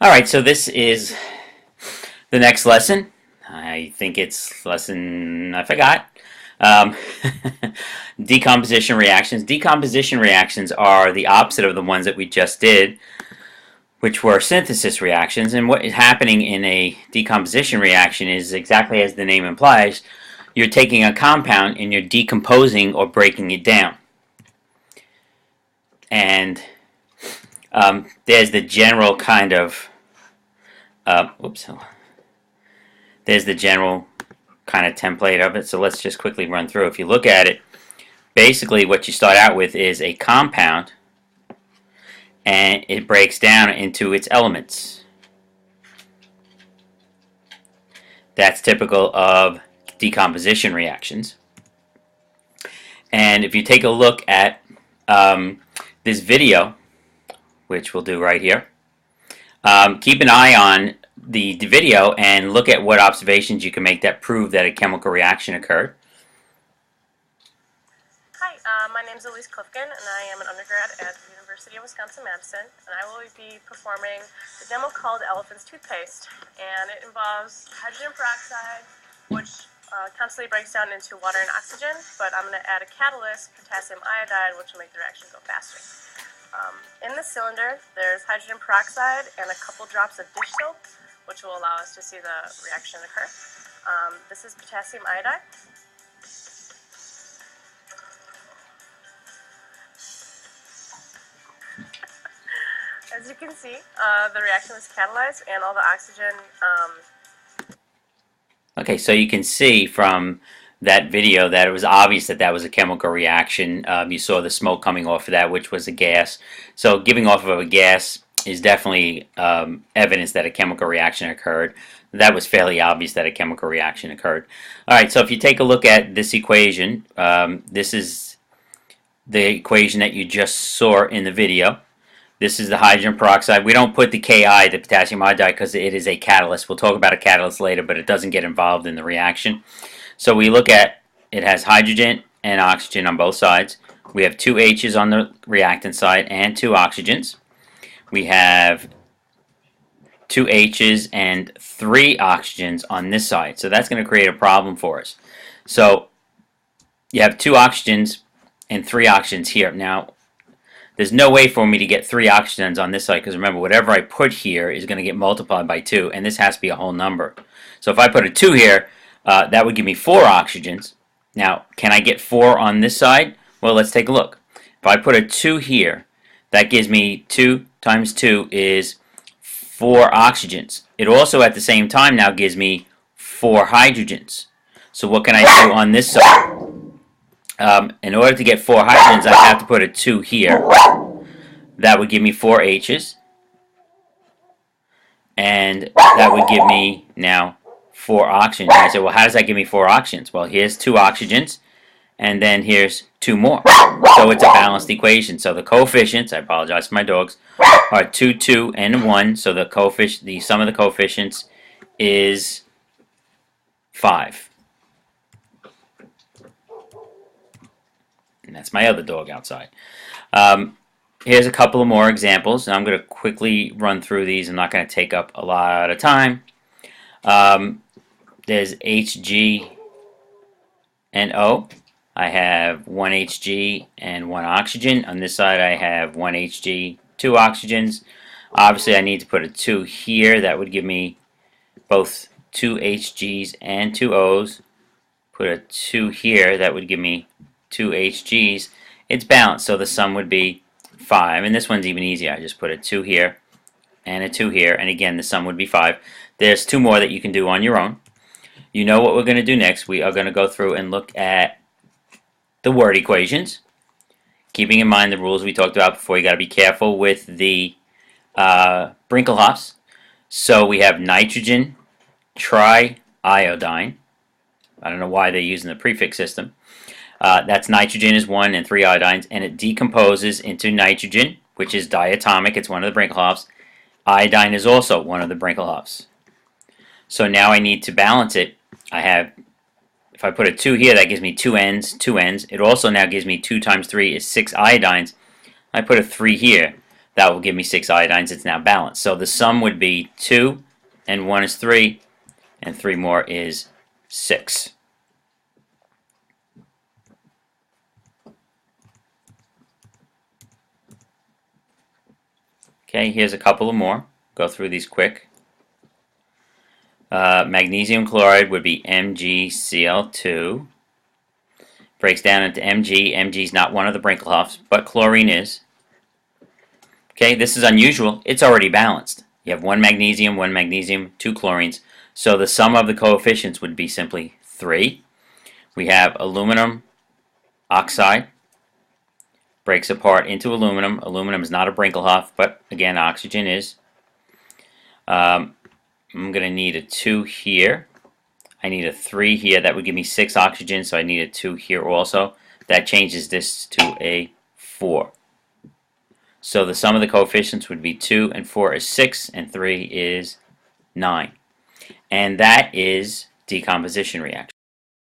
Alright, so this is the next lesson. I think it's lesson, I forgot. Um, decomposition reactions. Decomposition reactions are the opposite of the ones that we just did, which were synthesis reactions. And what is happening in a decomposition reaction is exactly as the name implies. You're taking a compound and you're decomposing or breaking it down. And there's the general kind of there's the general kind of template of it. So let's just quickly run through. If you look at it, basically what you start out with is a compound, and it breaks down into its elements. That's typical of decomposition reactions. And if you take a look at this video, which we'll do right here, keep an eye on the video and look at what observations you can make that prove that a chemical reaction occurred. Hi, my name is Elise Clifkin, and I am an undergrad at the University of Wisconsin-Madison, and I will be performing the demo called Elephant's Toothpaste, and it involves hydrogen peroxide, which constantly breaks down into water and oxygen, but I'm going to add a catalyst, potassium iodide, which will make the reaction go faster. In the cylinder, there's hydrogen peroxide and a couple drops of dish soap, which will allow us to see the reaction occur. This is potassium iodide. As you can see, the reaction is catalyzed and all the oxygen. Okay, so you can see from that video that it was obvious that that was a chemical reaction. You saw the smoke coming off of that, which was a gas. So giving off of a gas is definitely evidence that a chemical reaction occurred. That was fairly obvious that a chemical reaction occurred. Alright, so if you take a look at this equation, this is the equation that you just saw in the video. This is the hydrogen peroxide. We don't put the Ki, the potassium iodide, because it is a catalyst. We'll talk about a catalyst later, but it doesn't get involved in the reaction. So we look at, it has hydrogen and oxygen on both sides. We have two H's on the reactant side and two oxygens. We have two H's and three oxygens on this side. So that's going to create a problem for us. So you have two oxygens and three oxygens here. Now, there's no way for me to get three oxygens on this side, because remember, whatever I put here is going to get multiplied by 2, and this has to be a whole number. So if I put a 2 here, that would give me 4 oxygens. Now, can I get 4 on this side? Well, let's take a look. If I put a 2 here, that gives me 2 times 2 is 4 oxygens. It also, at the same time, now gives me 4 hydrogens. So what can I do on this side? In order to get 4 hydrogens, I have to put a 2 here. That would give me 4 H's. And that would give me now 4 oxygens. I said, well, how does that give me 4 oxygens? Well, here's 2 oxygens, and then here's 2 more. So it's a balanced equation. So the coefficients, I apologize for my dogs, are 2, 2, and 1. So the sum of the coefficients is 5. And that's my other dog outside. Here's a couple of more examples. And I'm going to quickly run through these. I'm not going to take up a lot of time. There's Hg and O. I have 1 Hg and 1 oxygen. On this side I have 1 Hg, 2 oxygens. Obviously I need to put a 2 here. That would give me both 2 Hgs and 2 Os. Put a 2 here. That would give me 2 Hgs. It's balanced, so the sum would be 5. And this one's even easier. I just put a 2 here and a 2 here, and again the sum would be 5. There's 2 more that you can do on your own. You know what we're going to do next. We are going to go through and look at the word equations. Keeping in mind the rules we talked about before, you got to be careful with the Brinkelhoffs. So we have nitrogen triiodine. I don't know why they're using the prefix system. That's nitrogen is 1 and 3 iodines, and it decomposes into nitrogen, which is diatomic. It's one of the Brinkelhoffs. Iodine is also one of the Brinkelhoffs. So now I need to balance it. If I put a 2 here, that gives me 2 N's. It also now gives me 2 times 3 is 6 iodines. I put a 3 here. That will give me 6 iodines. It's now balanced. So the sum would be 2, and 1 is 3, and 3 more is 6. Okay, here's a couple of more. Go through these quick. Magnesium chloride would be MgCl2. Breaks down into Mg. Mg is not one of the Brinkelhoffs, but chlorine is. Okay, this is unusual. It's already balanced. You have 1 magnesium, 2 chlorines. So the sum of the coefficients would be simply 3. We have aluminum oxide. Breaks apart into aluminum. Aluminum is not a Brinkelhoff, but again, oxygen is. I'm going to need a 2 here. I need a 3 here. That would give me 6 oxygen, so I need a 2 here also. That changes this to a 4. So the sum of the coefficients would be 2 and 4 is 6, and 3 is 9. And that is decomposition reaction.